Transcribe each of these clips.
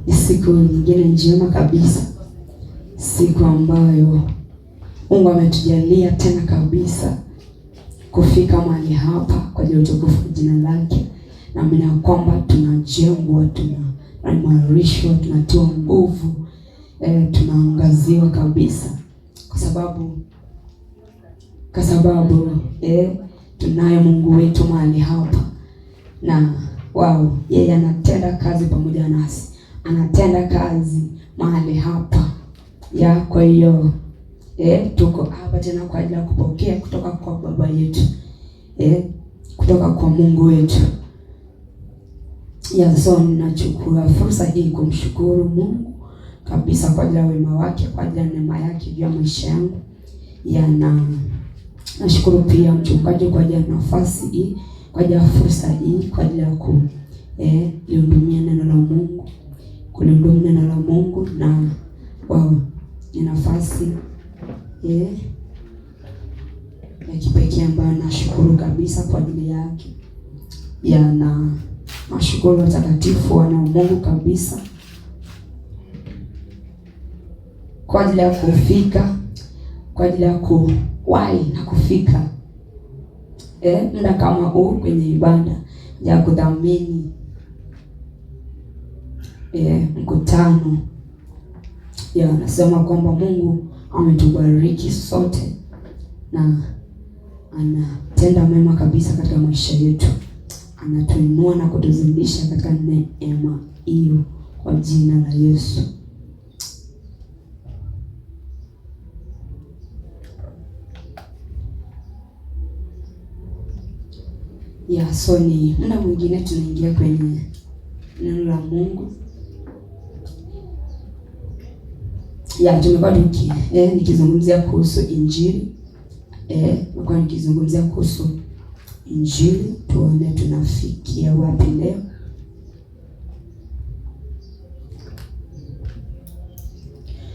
Ni siku nyingine njema kabisa, siku ambayo Mungu ametujalia tena kabisa kufika mahali hapa kwa ajili ya utukufu wa jina lake. Naamini kwamba tunajengwa, tunaimarishwa, tunatiwa nguvu, tunaangaziwa kabisa kwa sababu tunaye Mungu wetu mahali hapa, na yeye anatenda kazi pamoja nasi, anatenda kazi mahali hapa kwa hiyo tuko hapa tena kwa ajili ya kupokea kutoka kwa Baba yetu, kutoka kwa Mungu wetu. So ninachukua fursa hii kumshukuru Mungu kabisa kwa ajili ya wema wake, kwa ajili ya neema yake juu ya maisha yangu. Nashukuru pia mchungaji kwa ajili ya nafasi hii, kwa ajili ya fursa hii, kwa ajili ya kulihudumia neno la Mungu, kulihudumia neno la Mungu, na ni nafasi ya kipekee ambayo nashukuru kabisa kwa ajili yake. Na nashukuru watakatifu wana Mungu kabisa kwa ajili ya kufika, kwa ajili ya kuwahi na kufika muda kama huu kwenye ibada ya kudhamini mkutano. Nasema kwamba Mungu ametubariki sote na anatenda mema kabisa katika maisha yetu, anatuinua na kutuzidisha katika neema hiyo kwa jina la Yesu. So ni muda mwingine tunaingia kwenye neno la Mungu. Tumekuwa nikizungumzia kuhusu Injili. Nimekuwa nikizungumzia kuhusu Injili. Tuone tunafikia wapi leo.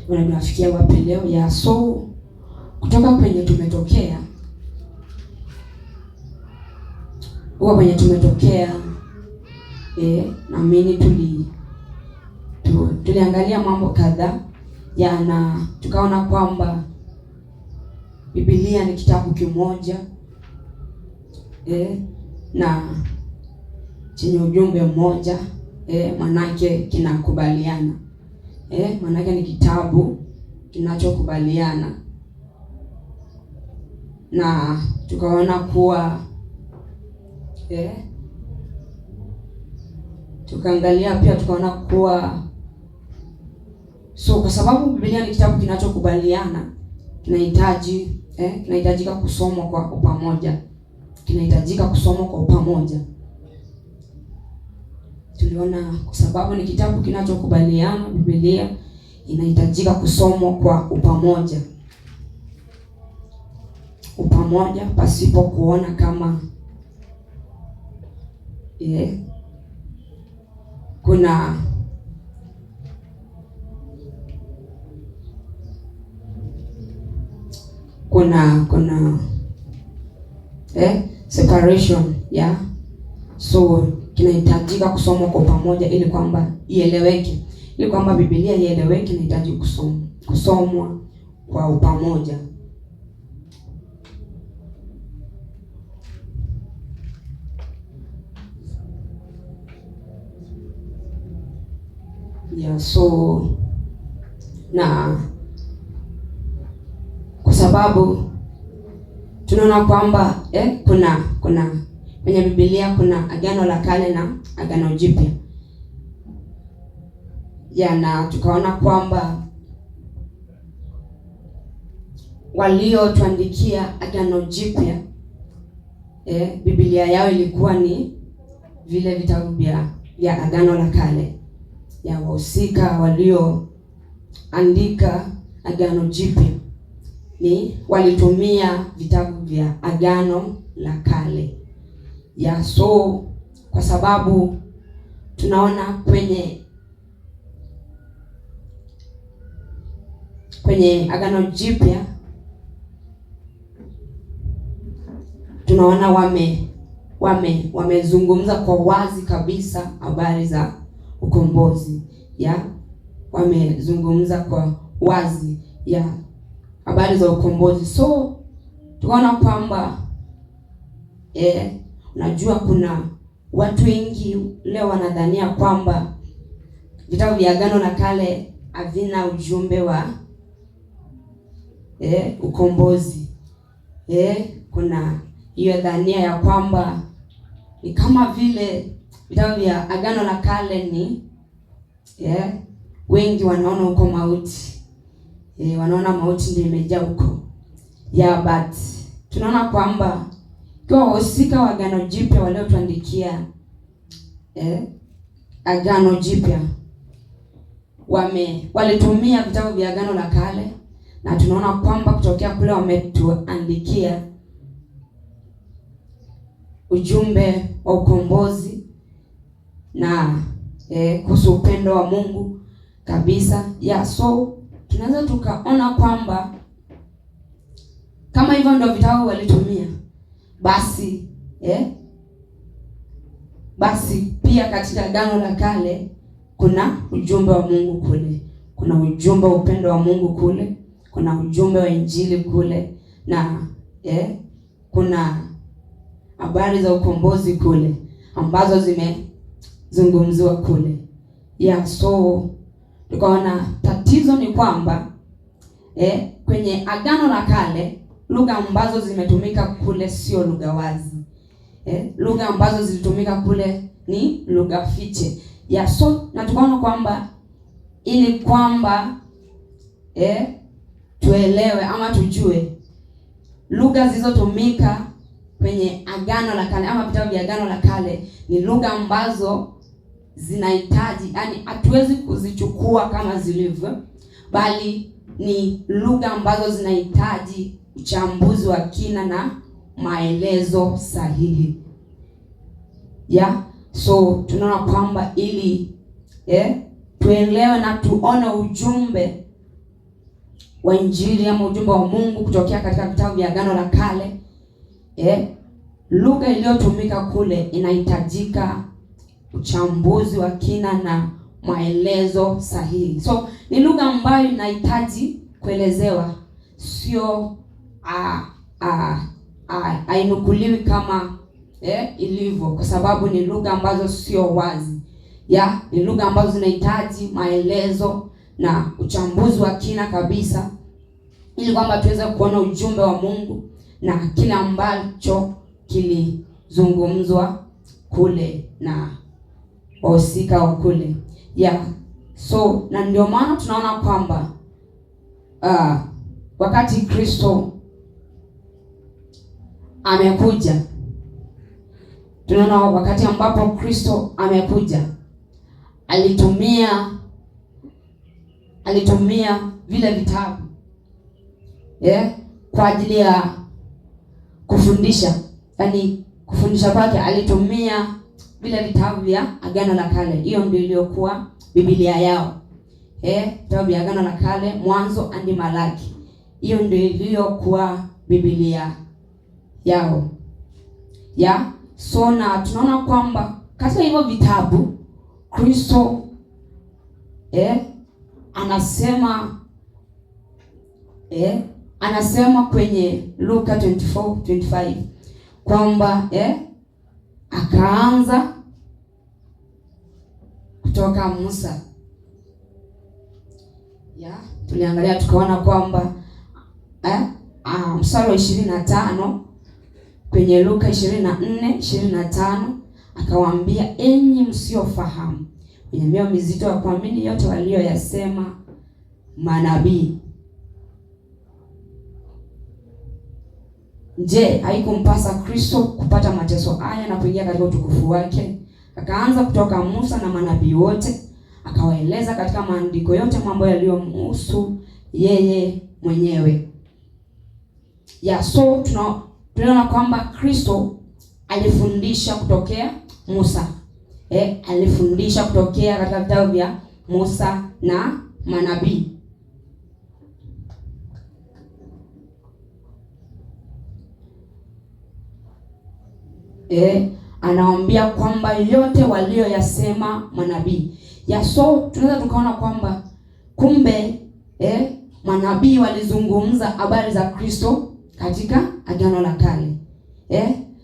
Tunafikia wapi leo? So kutoka kwenye tumetokea, naamini tuliangalia mambo kadhaa na tukaona kwamba Biblia ni kitabu kimoja na chenye ujumbe mmoja, manake kinakubaliana, manake ni kitabu kinachokubaliana, na tukaona kuwa tukaangalia pia tukaona kuwa kwa sababu Biblia ni kitabu kinachokubaliana, kinahitajika kusomwa kwa pamoja, Tuliona kwa sababu ni kitabu kinachokubaliana, Biblia inahitajika kusomwa kwa upamoja, pasipo kuona kama kuna separation so kinahitajika kusomwa kwa pamoja ili kwamba ieleweke, ili kwamba Biblia ieleweke, inahitaji kusomwa kwa upamoja. So na kwa sababu tunaona kwamba kuna kwenye Biblia kuna Agano la Kale na Agano Jipya. Na tukaona kwamba waliotuandikia Agano Jipya Biblia yao ilikuwa ni vile vitabu vya Agano la Kale. Wahusika walioandika Agano Jipya walitumia vitabu vya Agano la Kale. So kwa sababu tunaona kwenye Agano Jipya tunaona wamezungumza kwa wazi kabisa habari za ukombozi. Wamezungumza kwa wazi habari za ukombozi. So tukaona kwamba unajua kuna watu wengi leo wanadhania kwamba vitabu vya Agano la Kale havina ujumbe wa ukombozi. Kuna hiyo dhania ya kwamba ni kama vile vitabu vya Agano la Kale ni wengi wanaona huko mauti. Wanaona mauti ndio imejaa huko. But tunaona kwamba kwa wahusika wa Agano Jipya waliotuandikia Agano Jipya walitumia vitabu vya Agano la Kale, na tunaona kwamba kutokea kule wametuandikia ujumbe wa ukombozi na kuhusu upendo wa Mungu kabisa. So tunaweza tukaona kwamba kama hivyo ndio vitabu walitumia, basi pia katika Agano la Kale kuna ujumbe wa Mungu kule, kuna ujumbe wa upendo wa Mungu kule, kuna ujumbe wa Injili kule, na kuna habari za ukombozi kule ambazo zimezungumziwa kule. So tukaona tatizo ni kwamba kwenye Agano la Kale lugha ambazo zimetumika kule sio lugha wazi. Lugha ambazo zilitumika kule ni lugha fiche. So na tukaona kwamba ili kwamba tuelewe ama tujue lugha zilizotumika kwenye Agano la Kale ama vitabu vya Agano la Kale ni lugha ambazo zinahitaji, yani hatuwezi kuzichukua kama zilivyo, bali ni lugha ambazo zinahitaji uchambuzi wa kina na maelezo sahihi. So tunaona kwamba ili tuelewe na tuone ujumbe wa Injili ama ujumbe wa Mungu kutokea katika vitabu vya Agano la Kale, lugha iliyotumika kule inahitajika uchambuzi wa kina na maelezo sahihi. So ni lugha ambayo inahitaji kuelezewa, sio ainukuliwi kama ilivyo, kwa sababu ni lugha ambazo sio wazi. Ni lugha ambazo zinahitaji maelezo na uchambuzi wa kina kabisa, ili kwamba tuweze kuona ujumbe wa Mungu na kile ambacho kilizungumzwa kule na wahusika wa kule. So na ndio maana tunaona kwamba wakati Kristo amekuja, tunaona wakati ambapo Kristo amekuja alitumia vile vitabu kwa ajili ya kufundisha. Yani kufundisha kwake alitumia vile vitabu vya Agano la Kale. Hiyo ndio iliyokuwa Biblia yao. Vitabu vya Agano la Kale, Mwanzo hadi Malaki. Hiyo ndio iliyokuwa Biblia yao. So na tunaona kwamba katika hivyo vitabu Kristo anasema kwenye Luka 24:25 kwamba akaanza kutoka Musa. Tuliangalia tukaona kwamba mstari wa 25 kwenye Luka 24:25 akawaambia, enyi msiofahamu wenye mioyo mizito ya kuamini yote walioyasema manabii, je, haikumpasa Kristo kupata mateso haya na kuingia katika utukufu wake? Akaanza kutoka Musa na manabii wote, akawaeleza katika maandiko yote mambo yaliyomhusu yeye mwenyewe. So tunaona kwamba Kristo alifundisha kutokea Musa. Alifundisha kutokea katika vitabu vya Musa na manabii. Anawaambia kwamba yote walioyasema manabii. So tunaweza tukaona kwamba kumbe manabii walizungumza habari za Kristo katika Agano la Kale.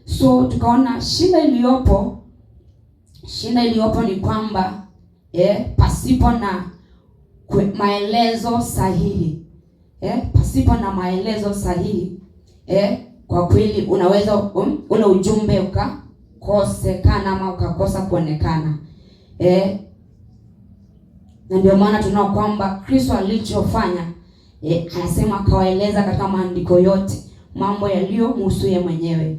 So tukaona shida iliyopo ni kwamba pasipo na maelezo sahihi. Pasipo na maelezo sahihi, kwa kweli unaweza ule ujumbe ukakosekana ama ukakosa kuonekana. Na ndio maana tunao kwamba Kristo alichofanya, anasema akawaeleza katika maandiko yote mambo yaliyomhusu yeye mwenyewe.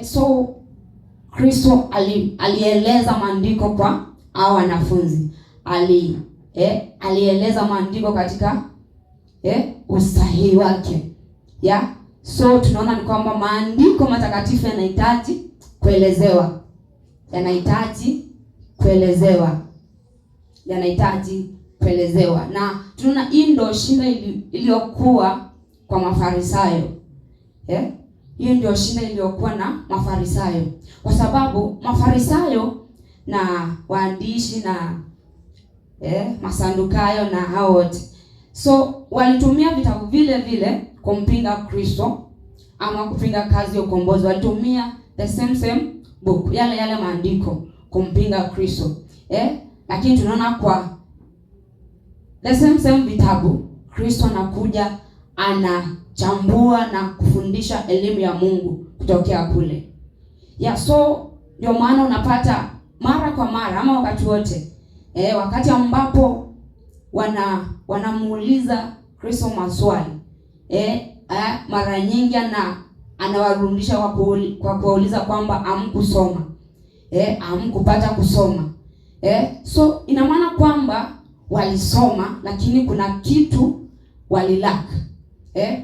So Kristo alieleza maandiko kwa hao wanafunzi. Alieleza maandiko katika usahihi wake. So tunaona ni kwamba maandiko matakatifu yanahitaji kuelezewa. Na tunaona hii ndio shida iliyokuwa kwa Mafarisayo. Hiyo ndio shida iliyokuwa na Mafarisayo, kwa sababu Mafarisayo na waandishi na Masadukayo na hao wote, so walitumia vitabu vile vile kumpinga Kristo ama kupinga kazi ya ukombozi. Walitumia the same book, yale maandiko kumpinga Kristo. Lakini tunaona kwa the same vitabu Kristo anakuja anachambua na kufundisha elimu ya Mungu kutokea kule. So ndio maana unapata mara kwa mara ama wakati wote wakati ambapo wanamuuliza Kristo maswali, mara nyingi anawarudisha kwa kuuliza kwamba hamkusoma, hamkupata kusoma. So ina maana kwamba walisoma, lakini kuna kitu walilaka.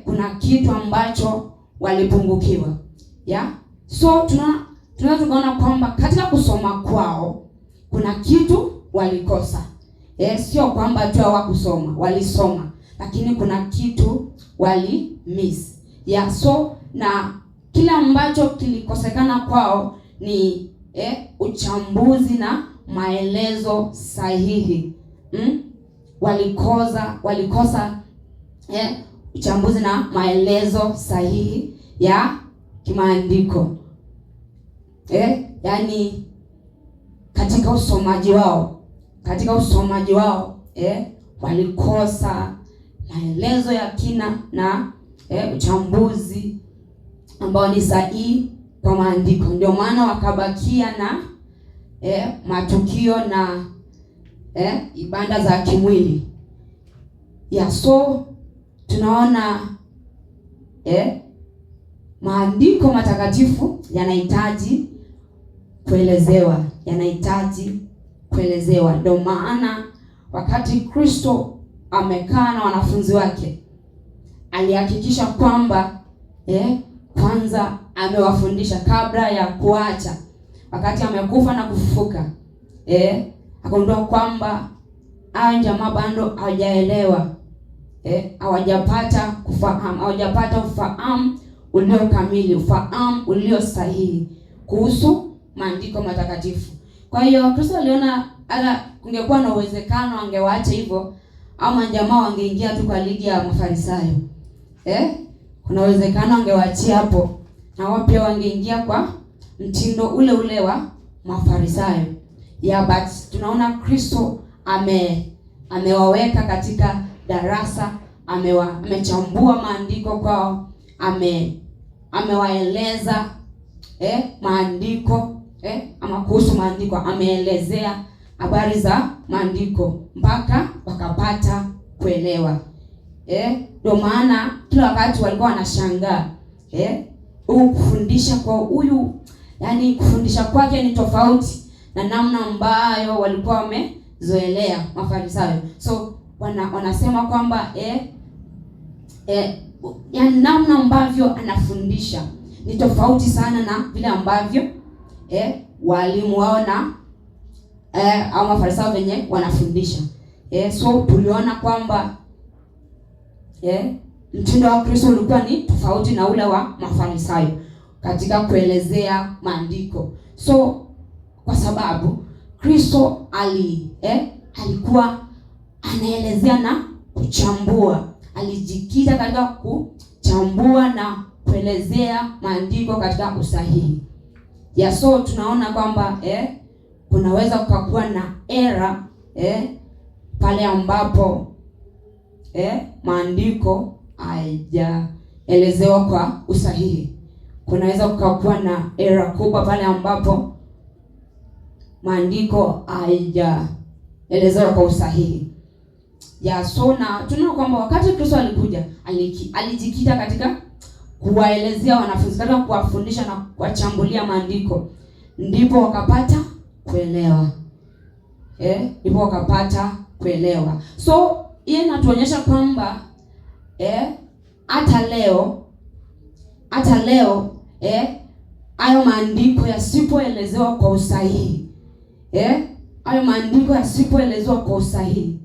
Kuna kitu ambacho walipungukiwa. So tunaweza kuona kwamba katika kusoma kwao kuna kitu walikosa. Sio kwamba tu hawakusoma, walisoma, lakini kuna kitu walimiss. So na kile ambacho kilikosekana kwao ni uchambuzi na maelezo sahihi. Walikosa uchambuzi na maelezo sahihi ya kimaandiko. Yaani katika usomaji wao walikosa maelezo ya kina na uchambuzi ambao ni sahihi kwa maandiko. Ndio maana wakabakia na matukio na ibada za kimwili. So tunaona maandiko matakatifu yanahitaji kuelezewa. Ndio maana wakati Kristo amekaa na wanafunzi wake, alihakikisha kwamba kwanza amewafundisha kabla ya kuacha. Wakati amekufa na kufufuka, akagundua kwamba hao jamaa bado hawajaelewa, hawajapata ufahamu ulio kamili, ufahamu ulio sahihi kuhusu maandiko matakatifu. Kwa hiyo Kristo aliona hata kungekuwa na uwezekano angewaacha hivyo, ama jamaa wangeingia tu kwa ligi ya Mafarisayo. Kuna uwezekano angewaachia hapo, na wao pia wangeingia kwa mtindo ule wa Mafarisayo. But tunaona Kristo amewaweka katika darasa, amechambua maandiko kwao, amewaeleza maandiko ama kuhusu maandiko, ameelezea habari za maandiko mpaka wakapata kuelewa. Ndio maana kila wakati walikuwa wanashangaa kufundisha kwa huyu, yani kufundisha kwake ni tofauti na namna ambayo walikuwa wamezoelea Mafarisayo. So wanasema kwamba yani namna ambavyo anafundisha ni tofauti sana na vile ambavyo walimu wao na au Mafarisayo wenye wanafundisha. So tuliona kwamba mtindo wa Kristo ulikuwa ni tofauti na ule wa Mafarisayo katika kuelezea maandiko. So kwa sababu Kristo alikuwa anaelezea na kuchambua, alijikita katika kuchambua na kuelezea maandiko katika usahihi. So tunaona kwamba kunaweza kukakuwa na error pale ambapo maandiko haijaelezewa kwa usahihi. Kunaweza kukakuwa na error kubwa pale ambapo maandiko haijaelezewa kwa usahihi. So na tunaona kwamba wakati Kristo alikuja, alijikita katika kuwaelezea wanafunzi, katika kuwafundisha na kuwachambulia maandiko, ndipo wakapata kuelewa. Ndipo wakapata kuelewa. So hii inatuonyesha kwamba hata leo hayo maandiko yasipoelezewa kwa usahihi, hayo maandiko yasipoelezewa kwa usahihi,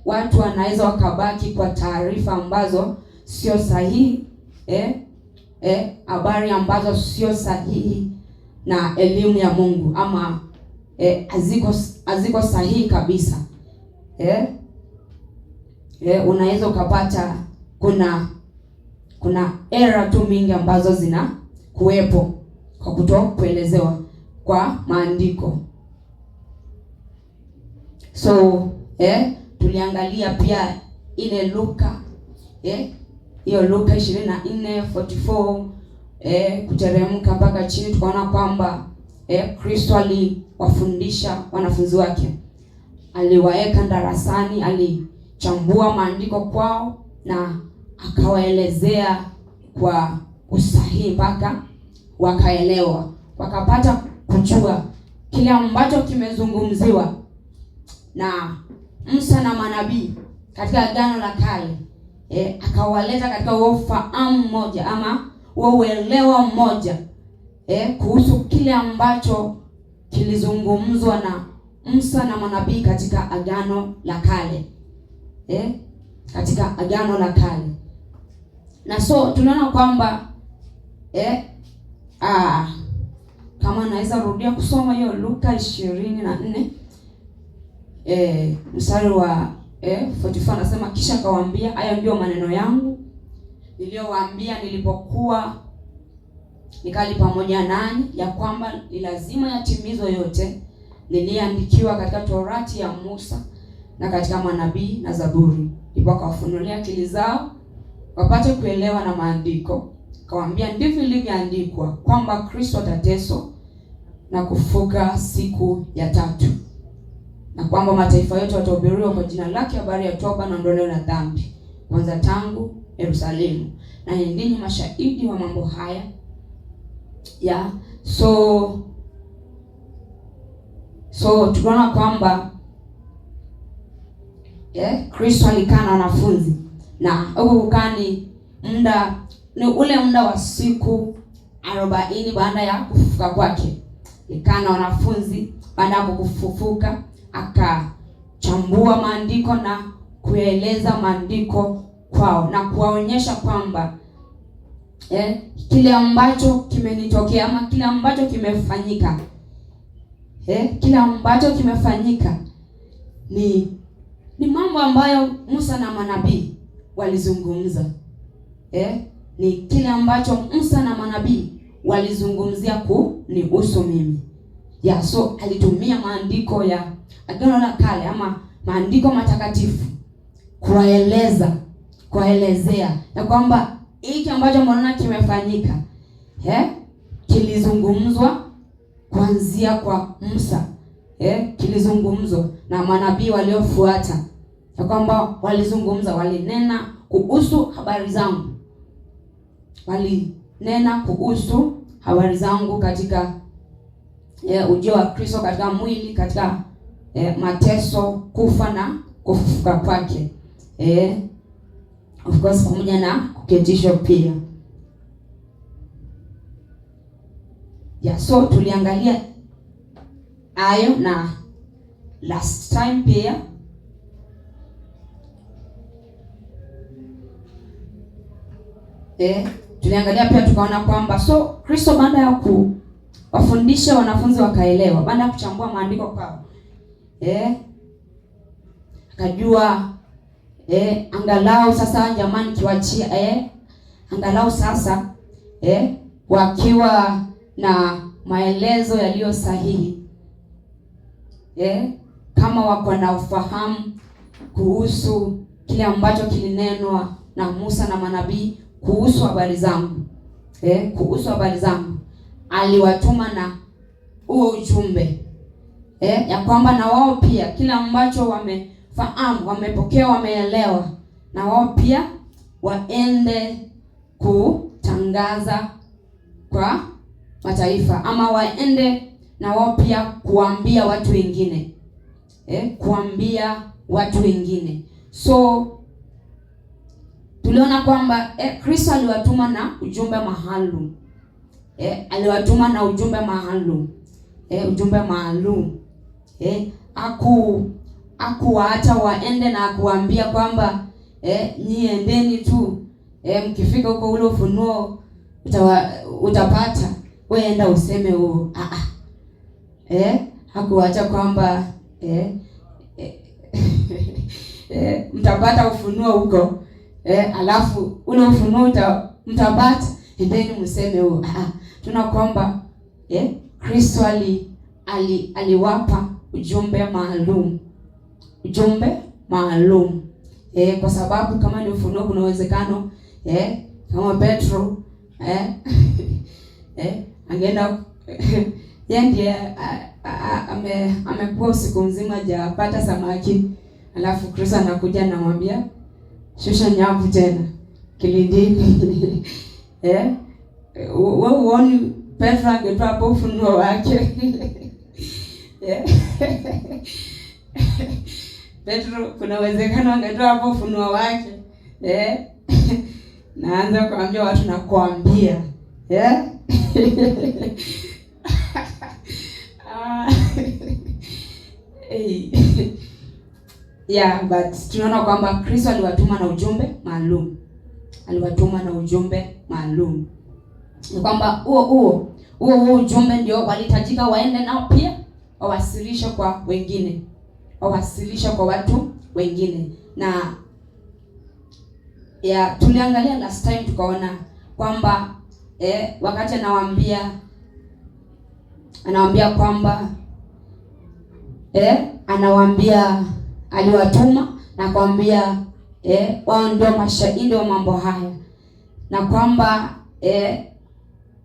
watu wanaweza wakabaki kwa taarifa ambazo sio sahihi, habari ambazo sio sahihi na elimu ya Mungu, ama haziko sahihi kabisa. Unaweza ukapata kuna error tu mingi ambazo zina kuwepo kwa kutokuelezewa kwa maandiko. So tuliangalia pia ile Luka, hiyo Luka 24:44 kuteremka mpaka chini, tukaona kwamba Kristo aliwafundisha wanafunzi wake, aliwaeka darasani, alichambua maandiko kwao na akawaelezea kwa usahihi mpaka wakaelewa, wakapata kujua kile ambacho kimezungumziwa na Musa na manabii katika Agano la Kale. Akawaleta katika ufahamu mmoja ama uelewa mmoja kuhusu kile ambacho kilizungumzwa na Musa na manabii katika Agano la Kale, katika Agano la Kale. Na so tunaona kwamba kama naweza rudia kusoma hiyo Luka 24 mstari wa 44, anasema kisha akawaambia, haya ndio maneno yangu niliyowaambia nilipokuwa nikali pamoja nanyi, ya kwamba ni lazima yatimizwe yote niliyoandikiwa katika Torati ya Musa na katika manabii na Zaburi. Ndipo akawafunulia akili zao wapate kuelewa na maandiko. Akawaambia, ndivyo ilivyoandikwa kwamba Kristo atateswa na kufuka siku ya tatu, na kwamba mataifa yote watahubiriwa kwa jina lake habari ya toba na ondoleo la dhambi, kwanza tangu Yerusalemu. Na ninyi mashahidi wa mambo haya. So tunaona kwamba Kristo alikaa na wanafunzi, na huko kukaa ni ule muda wa siku 40 baada ya kufufuka kwake. Alikaa na wanafunzi baada ya kufufuka, akachambua maandiko na kueleza maandiko kwao na kuwaonyesha kwamba kile ambacho kimenitokea ama kile ambacho kimefanyika, kile ambacho kimefanyika ni mambo ambayo Musa na manabii walizungumza. Ni kile ambacho Musa na manabii walizungumzia kunihusu mimi. So alitumia maandiko ya Agano la Kale ama maandiko matakatifu kuwaelezea na kwamba hiki ambacho mnaona kimefanyika kilizungumzwa kuanzia kwa Musa, kilizungumzwa na manabii waliofuata, na kwamba walizungumza, walinena kuhusu habari zangu, walinena kuhusu habari zangu katika ujio wa Kristo, katika mwili, katika mateso, kufa na kufufuka kwake, of course pamoja na kuketishwa pia. So tuliangalia hayo, na last time pia tuliangalia pia tukaona kwamba so Kristo baada ya wafundishe wanafunzi wakaelewa. Baada ya kuchambua maandiko kwao, akajua angalau sasa jamani kiwachia angalau sasa wakiwa na maelezo yaliyo sahihi, kama wako na ufahamu kuhusu kile ambacho kilinenwa na Musa na manabii kuhusu habari zangu, kuhusu habari zangu, aliwatuma na huo ujumbe, ya kwamba na wao pia kile ambacho wamefahamu, wamepokea, wameelewa, na wao pia waende kutangaza kwa mataifa, ama waende na wao pia kuambia watu wengine, kuambia watu wengine. So tuliona kwamba Kristo aliwatuma na ujumbe maalum, aliwatuma na ujumbe maalum, ujumbe maalum, akuwaacha waende na kuambia kwamba niendeni tu, mkifika huko ule ufunuo utapata, wewe enda useme huo. Hakuacha kwamba mtapata ufunuo huko, alafu ule ufunuo mtapata, endeni mseme huo. Tuna kwamba Kristo aliwapa ujumbe maalum, ujumbe maalum, kwa sababu kama ni ufunuo, kuna uwezekano kama Petro angeenda yeye ndiye amekuwa usiku mzima hajapata samaki, alafu Kristo anakuja anamwambia shusha nyavu tena kilindini. Wewe uone Petro angetoa hapo ufunuo wake. Petro kuna uwezekano angetoa hapo ufunuo wake. Naanza kuambia watu na kuambia. But tunaona kwamba Kristo aliwatuma na ujumbe maalum. Aliwatuma na ujumbe maalum. Ni kwamba huo ujumbe ndio walihitajika waende nao pia wawasilishe kwa wengine. Wawasilishe kwa watu wengine. Na tuliangalia last time tukaona kwamba wakati anawaambia kwamba anawaambia aliwatuma na kwambia wao ndio mashahidi wa mambo haya, na kwamba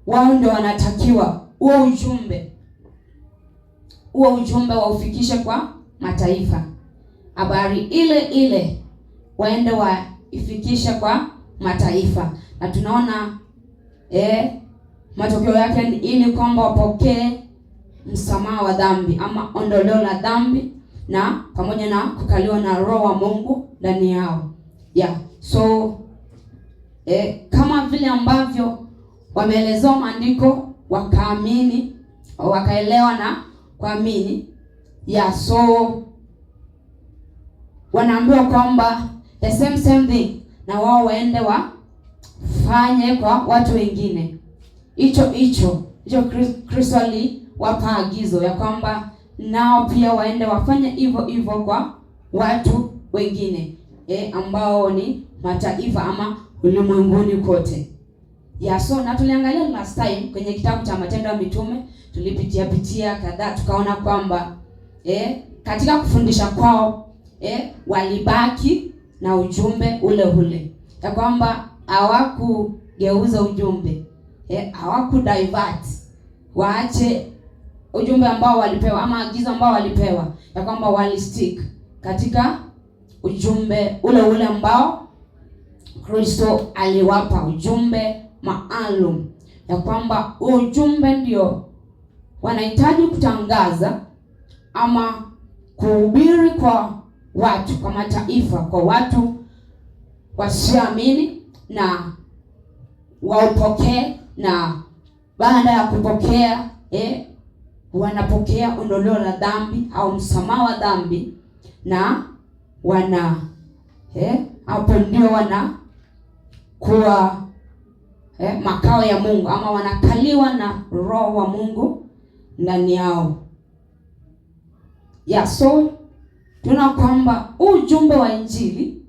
wao ndio wanatakiwa huo ujumbe waufikishe kwa mataifa. Habari ile waende waifikishe kwa mataifa. Na tunaona matokeo yake ni ili kwamba wapokee msamaha wa dhambi ama ondoleo la dhambi, na pamoja na kukaliwa na Roho wa Mungu ndani yao. So kama vile ambavyo wameelezewa maandiko, wakaamini, wakaelewa na kuamini, so wanaambiwa kwamba the same thing na wao waende wafanye kwa watu wengine. Hicho Kristo aliwapa agizo ya kwamba nao pia waende wafanye hivyo kwa watu wengine, ambao ni mataifa ama ulimwenguni kote. So na tuliangalia last time kwenye kitabu cha Matendo ya Mitume, tulipitia kadhaa, tukaona kwamba katika kufundisha kwao walibaki na ujumbe ule, ya kwamba hawakugeuza ujumbe, hawakudivert, waache ujumbe ambao walipewa ama agizo ambao walipewa, ya kwamba walistick katika ujumbe ule ambao Kristo aliwapa, ujumbe maalum, ya kwamba ujumbe ndio wanahitaji kutangaza ama kuhubiri kwa watu, kwa mataifa, kwa watu wasioamini, na waupokee, na baada ya kupokea wanapokea ondoleo la dhambi au msamaha wa dhambi, na hapo ndio kuwa makao ya Mungu, ama wanakaliwa na Roho wa Mungu ndani yao. So tuna kwamba ujumbe wa Injili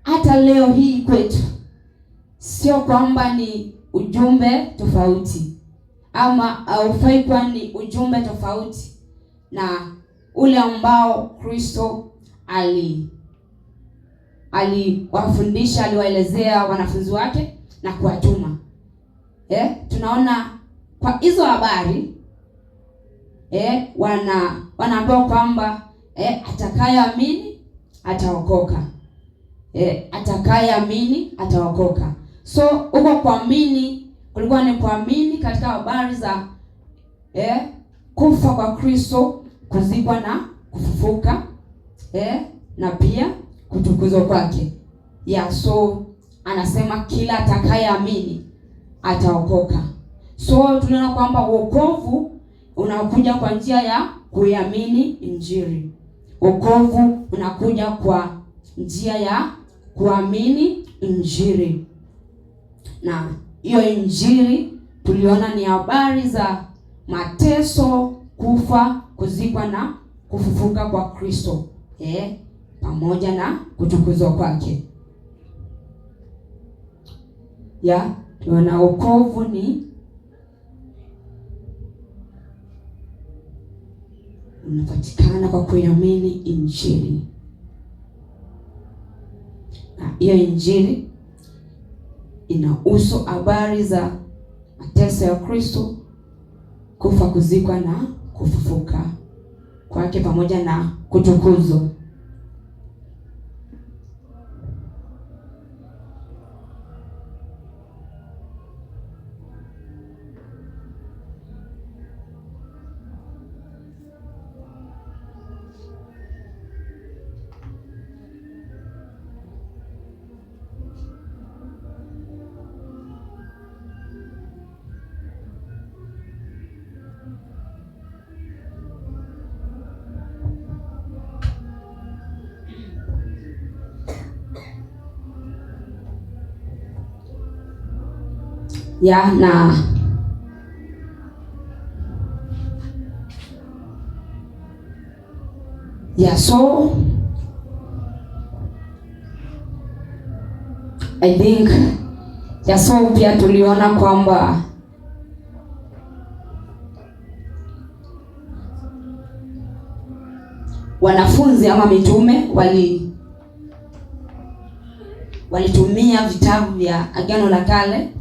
hata leo hii kwetu sio kwamba ni ujumbe tofauti, ama haufai kuwa ni ujumbe tofauti na ule ambao Kristo aliwafundisha, aliwaelezea wanafunzi wake na kuwatuma. Tunaona kwa hizo habari wanaambiwa kwamba atakayeamini ataokoka. Atakayeamini ataokoka. So huko kuamini kulikuwa ni kuamini katika habari za kufa kwa Kristo, kuzikwa na kufufuka, na pia kutukuzwa kwake. So anasema kila atakayeamini ataokoka. So tunaona kwamba wokovu unakuja kwa njia ya kuiamini Injili. Wokovu unakuja kwa njia ya kuamini Injili. Na hiyo Injili tuliona ni habari za mateso, kufa, kuzikwa na kufufuka kwa Kristo, pamoja na kutukuzwa kwake. Tunaona wokovu ni unapatikana kwa kuamini Injili. Na hiyo Injili inahusu habari za mateso ya Kristo, kufa, kuzikwa na kufufuka kwake pamoja na kutukuzwa. So I think so pia tuliona kwamba wanafunzi ama mitume walitumia vitabu vya Agano la Kale